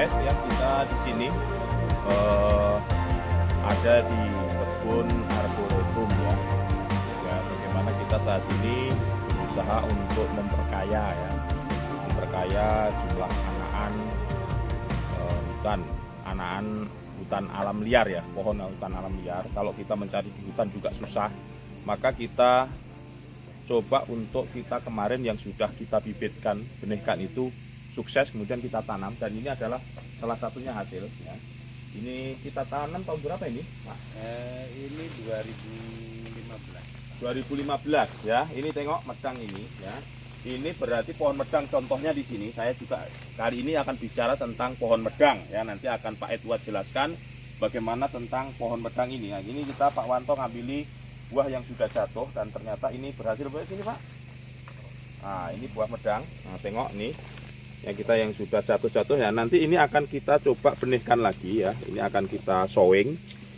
sukses ya kita di sini ada di kebun arboretum ya. Ya bagaimana kita saat ini berusaha untuk memperkaya jumlah anakan hutan, hutan alam liar ya, pohon hutan alam liar. Kalau kita mencari di hutan juga susah, maka kita coba untuk kita kemarin yang sudah kita bibitkan, benihkan itu sukses, kemudian kita tanam, dan ini adalah salah satunya hasil ya. Ini kita tanam tahun berapa ini, Pak? Ini 2015. 2015 ya. Ini tengok medang ini ya. Ini berarti pohon medang contohnya di sini. Saya juga kali ini akan bicara tentang pohon medang ya. Nanti akan Pak Edward jelaskan bagaimana tentang pohon medang ini. Nah, ini kita Pak Wanto ngambil buah yang sudah jatuh dan ternyata ini berhasil buat sini, Pak. Nah, ini buah medang. Nah, tengok nih. Yang sudah jatuh-jatuh ya. Nanti ini akan kita coba benihkan lagi ya. Ini akan kita sowing.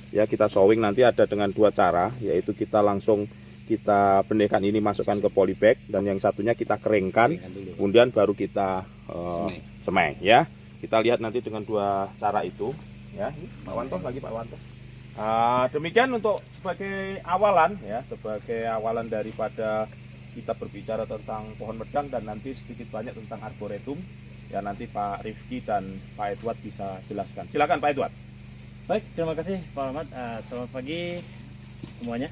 Ya, kita sowing nanti ada dengan dua cara, yaitu kita langsung kita benihkan ini masukkan ke polybag, dan yang satunya kita keringkan kemudian baru kita semai ya. Kita lihat nanti dengan dua cara itu ya. Pak Wanto lagi, Pak Wanto. Demikian untuk sebagai awalan ya, sebagai awalan daripada kita berbicara tentang pohon medang dan nanti sedikit banyak tentang arboretum ya. Nanti Pak Rifki dan Pak Edward bisa jelaskan. Silakan Pak Edward. Baik, terima kasih Pak Ahmad. Selamat pagi semuanya.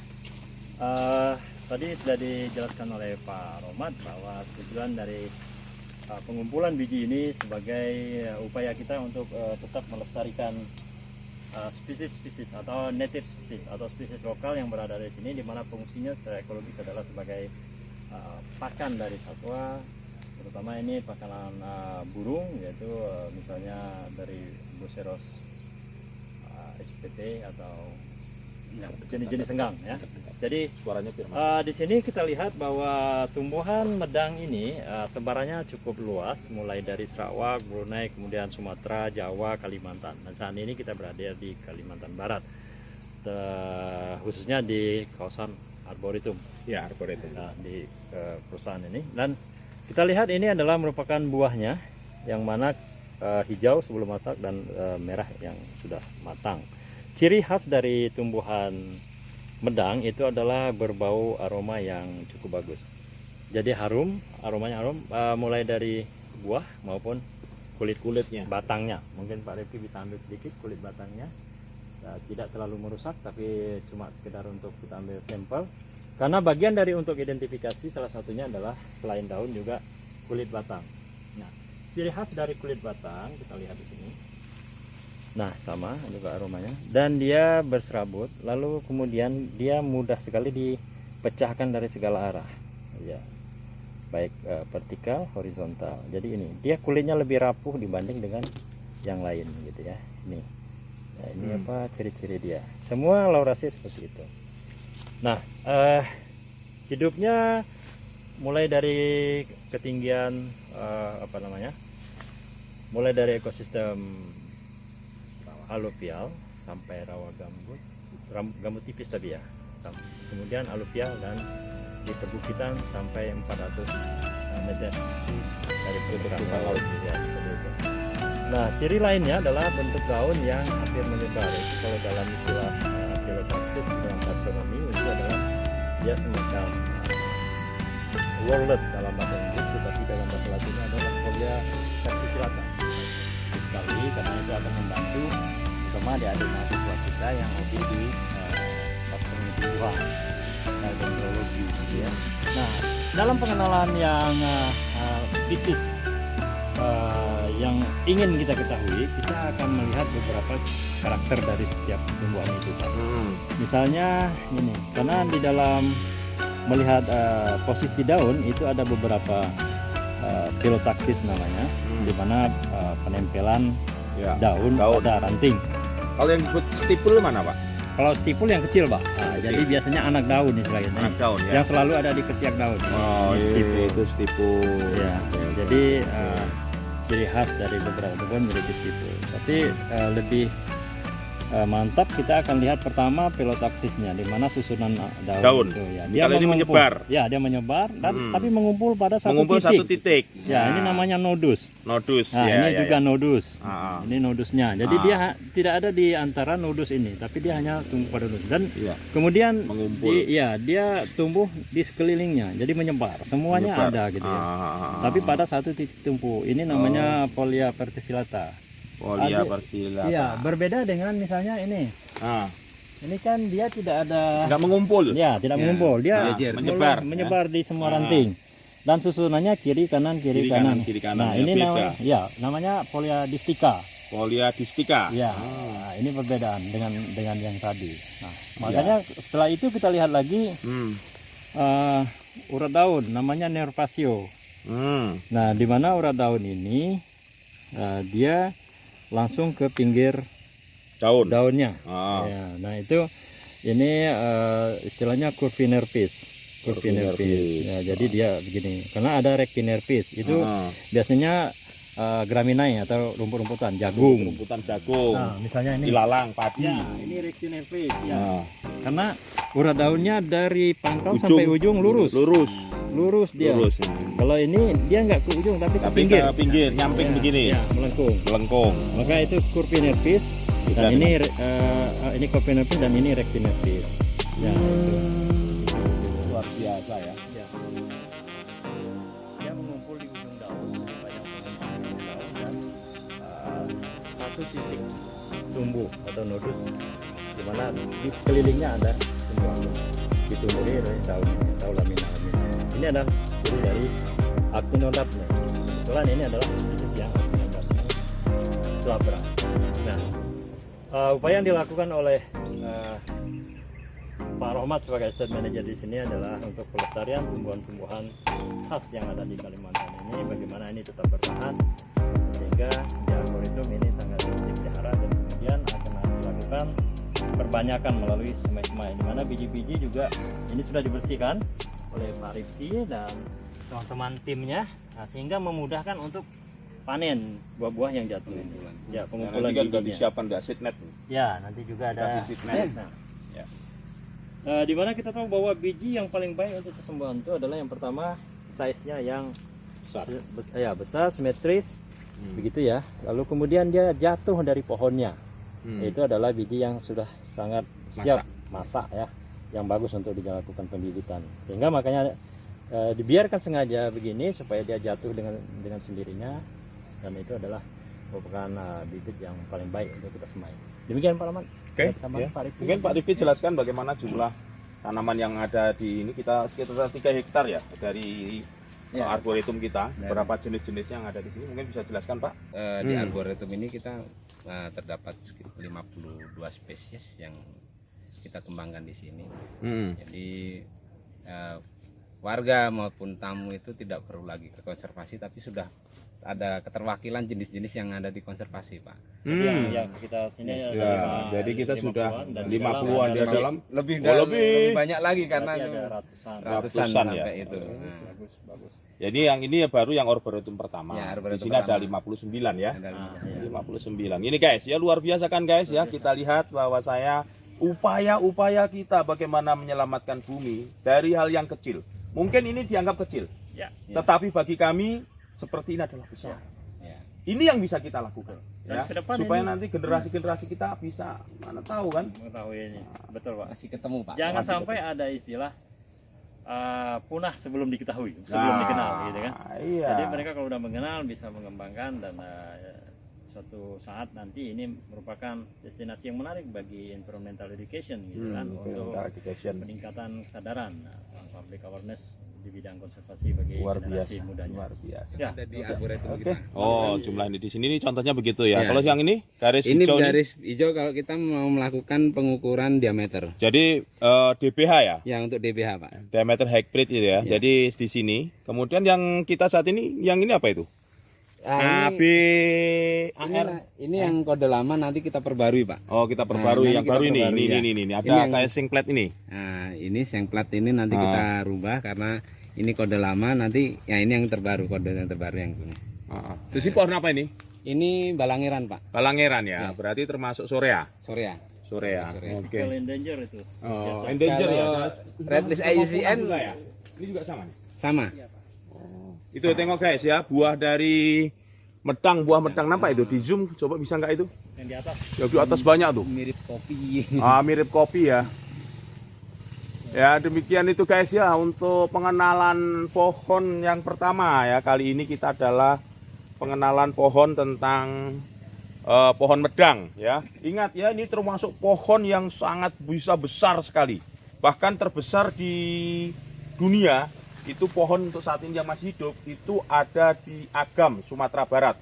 Tadi sudah dijelaskan oleh Pak Romad bahwa tujuan dari pengumpulan biji ini sebagai upaya kita untuk tetap melestarikan spesies-spesies atau native species atau spesies lokal yang berada di sini, di mana fungsinya secara ekologis adalah sebagai pakan dari satwa, terutama ini pakanan burung, yaitu misalnya dari Buceros spt atau jenis-jenis senggang ya. Jadi di sini kita lihat bahwa tumbuhan medang ini sebarannya cukup luas, mulai dari Sarawak, Brunei, kemudian Sumatera, Jawa, Kalimantan. Dan saat ini kita berada di Kalimantan Barat, khususnya di kawasan arboretum. Ya, arboretum. Nah, di perusahaan ini. Dan kita lihat ini adalah merupakan buahnya, yang mana hijau sebelum masak dan merah yang sudah matang. Ciri khas dari tumbuhan medang itu adalah berbau aroma yang cukup bagus. Jadi aromanya harum, mulai dari buah maupun kulit-kulitnya, batangnya. Mungkin Pak Rifki bisa ambil sedikit kulit batangnya. Tidak terlalu merusak, tapi cuma sekedar untuk kita ambil sampel. Karena bagian dari untuk identifikasi salah satunya adalah selain daun juga kulit batang. Nah, ciri khas dari kulit batang kita lihat di sini. Nah, sama juga aromanya, dan dia berserabut, lalu kemudian dia mudah sekali dipecahkan dari segala arah ya, baik vertikal, horizontal. Jadi ini dia kulitnya lebih rapuh dibanding dengan yang lain gitu ya. Ini apa ciri-ciri dia, semua laurasi seperti itu. Nah, hidupnya mulai dari ketinggian mulai dari ekosistem aluvial sampai rawa gambut tipis tadi ya, kemudian aluvial, dan di perbukitan sampai 400 meter dari permukaan laut ya, seperti itu. Nah, ciri lainnya adalah bentuk daun yang hampir menyebar. Itu kalau dalam istilah phyllotaxis dalam taksonomi itu adalah dia semacam whorlet dalam bahasa Inggris, tetapi dalam bahasa Latinnya adalah Folia verticillata. Sekali karena itu akan membantu terutama di adik mahasiswa kita yang hobi di taksonomi tumbuhan dan dendrologi gitu ya. Nah, dalam pengenalan yang spesies yang ingin kita ketahui, kita akan melihat beberapa karakter dari setiap tumbuhan itu, Pak. Misalnya ini, karena di dalam melihat posisi daun itu ada beberapa phyllotaxis namanya, di mana penempelan daun pada ranting. Kalau yang disebut stipul mana, Pak? Kalau stipul yang kecil, Pak. Jadi biasanya anak daun istilahnya. Anak daun ya. Yang selalu ada di ketiak daun. Oh, stipul. Itu stipul. Ya. Jadi ciri khas dari beberapa tumbuhan memiliki stipul. Tapi lebih mantap, kita akan lihat pertama filotaksisnya, di mana susunan Daun. daun, itu ya. Dia Kalau ini mengumpul. menyebar. Ya, dia menyebar dan tapi mengumpul pada Mengumpul satu titik. Ya, ini namanya nodus. Nodus. Nah, ya, ini ya, juga ya. nodus. Ah, ah. Ini nodusnya. Jadi dia tidak ada di antara nodus ini, tapi dia hanya tumbuh pada nodus. Dan Iya. kemudian Mengumpul. dia tumbuh di sekelilingnya. Jadi menyebar. Semuanya Menyebar. ada gitu ya. Tapi Tapi pada satu titik tumbuh. Ini namanya Polia verticillata. Polia versillata. Iya, berbeda dengan misalnya ini. Ah, Ini kan dia tidak ada, nggak mengumpul. ya tidak mengumpul. Dia menyebar, menyebar di semua ranting. Dan susunannya kiri kanan kiri kanan. kiri kanan. Nah, Ya, ini beda. namanya Polia distica. Polia distica. Ya, nah, ini perbedaan dengan yang tadi. Nah, makanya setelah itu kita lihat lagi Hmm. urat daun, namanya nervasio. Hmm. Nah, di mana urat daun ini dia langsung ke pinggir Daun. daunnya. Ah. Ya, nah itu ini istilahnya curvinervis. Curvinervis. Ya, jadi dia begini. Karena ada rectinervis. Itu biasanya graminae atau rumput-rumputan, jagung. Rumputan jagung. Nah, misalnya ini. Ilalang, padi. Ya, ini rectinervis. Ya. Ah. Karena urat daunnya dari pangkal sampai ujung lurus. Lurus dia. Lurus. Kalau ini dia nggak ke ujung tapi ke pinggir. Ke pinggir, nyamping Ya, begini. ya, melengkung. Melengkung. Maka itu curvinervis. Dan ini curvinervis dan ini rectinervis. Ya, Luar biasa ya. ya. Dia mengumpul di ujung daun, banyak mengumpul di ujung daun dan satu titik tumbuh atau nodus, di mana di sekelilingnya ada tumbuhan ditumbuhi oleh daun lamina. Ini adalah ciri dari actinodapnya. Kebetulan ini adalah spesies yang actinodapnya glabra. Nah, upaya yang dilakukan oleh Pak Rohmat sebagai estate manager di sini adalah untuk pelestarian tumbuhan-tumbuhan khas yang ada di Kalimantan ini, bagaimana ini tetap bertahan sehingga di arboretum ini sangat dipelihara, dan kemudian akan dilakukan perbanyakan melalui semai-semai, di mana biji-biji juga ini sudah dibersihkan oleh Pak Rifki dan teman-teman timnya, nah, sehingga memudahkan untuk panen buah-buah yang jatuh ini. Ya, pengumpulan Nanti kan udah bijinya. disiapkan di seed net. Ya, nanti juga ada. Di seed net. Nah, Ya. di mana kita tahu bahwa biji yang paling baik untuk kesembuhan itu adalah yang pertama size-nya yang besar, simetris, begitu ya. Lalu kemudian dia jatuh dari pohonnya. Itu adalah biji yang sudah sangat siap masak ya, yang bagus untuk dilakukan pembibitan. Sehingga makanya dibiarkan sengaja begini supaya dia jatuh dengan sendirinya, dan itu adalah merupakan bibit yang paling baik untuk kita semai. Demikian Pak Rahmat. Oke, ya. Mungkin Pak Rifki jelaskan bagaimana jumlah tanaman yang ada di ini. Kita sekitar 3 hektar ya dari arboretum kita. Berapa jenis-jenisnya yang ada di sini? Mungkin bisa jelaskan Pak? Di arboretum ini kita terdapat sekitar 52 spesies yang kita kembangkan di sini. Jadi warga maupun tamu itu tidak perlu lagi ke konservasi, tapi sudah ada keterwakilan jenis-jenis yang ada di konservasi, Pak. Yang sekitar sini Ya, jadi kita sudah 50-an di ada dalam Lebih lebih banyak lagi karena ada ratusan. ratusan ya. sampai itu. Bagus. Jadi yang ini ya baru yang arboretum pertama. Ya, Di arboretum sini ada pertama. 59 ya. Ada Iya. 59. Ini guys, ya luar biasa kan guys ya. Kita lihat bahwa upaya-upaya kita bagaimana menyelamatkan bumi dari hal yang kecil. Mungkin ini dianggap kecil. Ya. Tetapi bagi kami seperti ini adalah besar. Ya. Ini yang bisa kita lakukan. Dan Ya, ke depan supaya ini- nanti generasi-generasi kita bisa mana tahu kan. Mengetahui ini. Betul Pak. Masih ketemu, Pak. Jangan Masih sampai ada istilah punah sebelum diketahui, sebelum dikenal gitu kan. Iya. Jadi mereka kalau udah mengenal bisa mengembangkan, dan suatu saat nanti ini merupakan destinasi yang menarik bagi environmental education gitu kan, untuk Education. peningkatan kesadaran public awareness di bidang konservasi bagi Luar generasi biasa. mudanya. Luar biasa. Ya, Ada di arboretum Oke. kita. Oh, jumlah ini di sini nih contohnya begitu ya. Ya. Kalau yang ini garis Ini hijau garis hijau kalau kita mau melakukan pengukuran diameter. jadi DBH ya. Ya, untuk DBH, Pak. Diameter hybrid itu ya. Ya. Jadi di sini. Kemudian yang kita saat ini, yang ini apa itu? Ah, AB AR. ini yang kode lama nanti kita perbarui, Pak. Oh, kita perbarui Nah, yang nanti baru kita ini. perbarui, ya. Ini. Ada Ini yang- casing plate ini. Nah, ini yang plat ini nanti kita rubah karena ini kode lama, nanti ya ini yang terbaru, kode yang terbaru yang ini. Terus ini pohon apa ini? Ini balangeran Pak, Balangeran ya, Ya. berarti termasuk Sorea. Sorea. Sorea. Sorea. Oke. Kalau endanger itu. Oh, Biasa. endanger ya. Kalau Red List IUCN juga ya. Ini juga sama nih. sama. Itu tengok guys ya, buah dari medang, buah medang nampak itu di zoom, coba bisa nggak itu? Yang di atas. Yang di atas banyak tuh. Mirip kopi. Mirip kopi ya. Ya demikian itu guys ya untuk pengenalan pohon yang pertama ya. Kali ini kita adalah pengenalan pohon tentang pohon medang ya. Ingat ya, ini termasuk pohon yang sangat bisa besar sekali. Bahkan terbesar di dunia. Itu pohon untuk saat ini yang masih hidup itu ada di Agam, Sumatera Barat.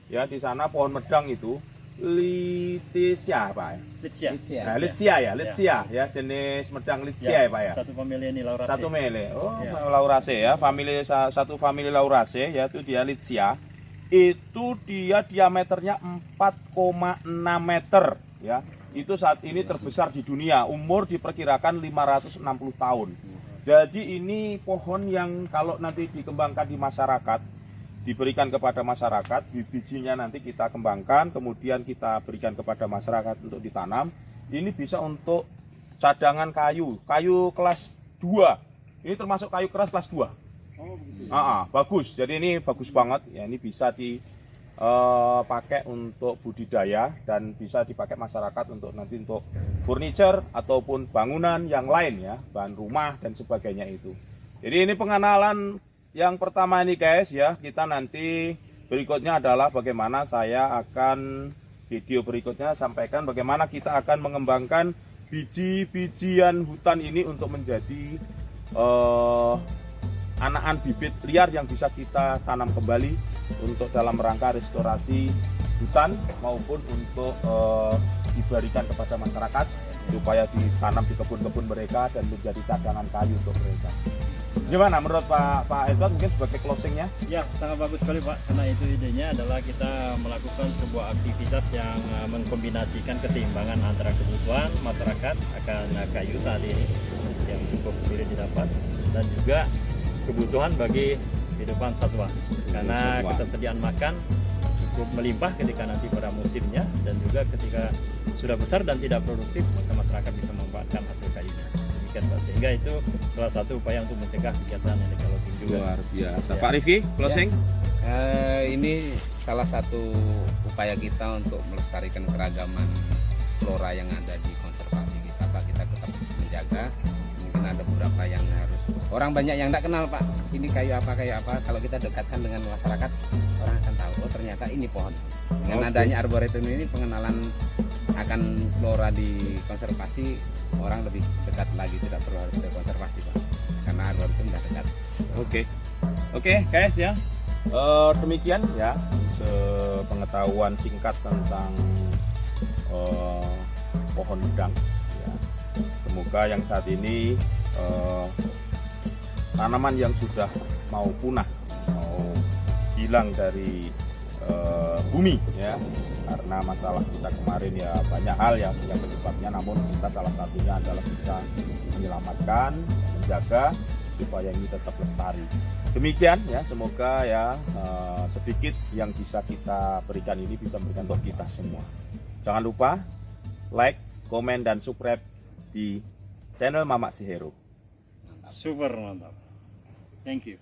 Ya, di sana pohon medang itu Litsia, Pak. Litsia. Nah, Litsia ya, jenis medang Litsia ya, Pak ya. Satu famili ini Lauraceae. Satu mele. Oh, Ya. Lauraceae ya, satu famili Lauraceae yaitu dia Litsia. Itu dia diameternya 4,6 meter ya. Itu saat ini terbesar di dunia. Umur diperkirakan 560 tahun. Jadi ini pohon yang kalau nanti dikembangkan di masyarakat, diberikan kepada masyarakat, bijinya nanti kita kembangkan, kemudian kita berikan kepada masyarakat untuk ditanam. Ini bisa untuk cadangan kayu kelas 2. Ini termasuk kayu keras kelas 2. Bagus. Jadi ini bagus banget. Ya, ini bisa dipakai untuk budidaya dan bisa dipakai masyarakat untuk nanti untuk furniture ataupun bangunan yang lain ya, bahan rumah dan sebagainya itu. Jadi ini pengenalan yang pertama ini guys ya. Kita nanti berikutnya adalah bagaimana saya akan video berikutnya sampaikan bagaimana kita akan mengembangkan biji-bijian hutan ini untuk menjadi anakan bibit liar yang bisa kita tanam kembali untuk dalam rangka restorasi hutan maupun untuk diberikan kepada masyarakat supaya ditanam di kebun-kebun mereka dan menjadi cadangan kayu untuk mereka. Gimana menurut Pak Edward mungkin sebagai closingnya? Ya, sangat bagus sekali Pak, karena itu idenya adalah kita melakukan sebuah aktivitas yang mengkombinasikan keseimbangan antara kebutuhan masyarakat akan kayu saat ini yang cukup sulit didapat dan juga kebutuhan bagi kehidupan satwa, karena ketersediaan makan cukup melimpah ketika nanti pada musimnya dan juga ketika sudah besar dan tidak produktif maka masyarakat bisa memanfaatkan hasil kayunya. Demikian Pak, sehingga itu salah satu upaya untuk mencegah kegiatan illegal logging juga. Luar biasa. Ya. Pak Rifki, closing? Ini salah satu upaya kita untuk melestarikan keragaman flora yang ada di konservasi kita, Pak. Kita tetap menjaga. Mungkin ada beberapa yang harus, orang banyak yang tidak kenal Pak, ini kayu apa. Kalau kita dekatkan dengan masyarakat, orang akan tahu, oh ternyata ini pohon. Dengan adanya arboretum ini, pengenalan akan flora di konservasi, orang lebih dekat lagi, tidak perlu harus ke konservasi Pak, karena arboretum sudah dekat. Oke guys ya. Demikian ya pengetahuan singkat tentang pohon medang ya. Semoga yang saat ini tanaman yang sudah mau punah, mau hilang dari bumi ya, karena masalah kita kemarin ya banyak hal yang penyebabnya, namun kita salah satunya adalah bisa menyelamatkan, menjaga supaya ini tetap lestari. Demikian ya, semoga ya sedikit yang bisa kita berikan ini bisa memberikan untuk kita semua. Jangan lupa like, komen, dan subscribe di channel Mamak Si Hero. Super mantap. Thank you.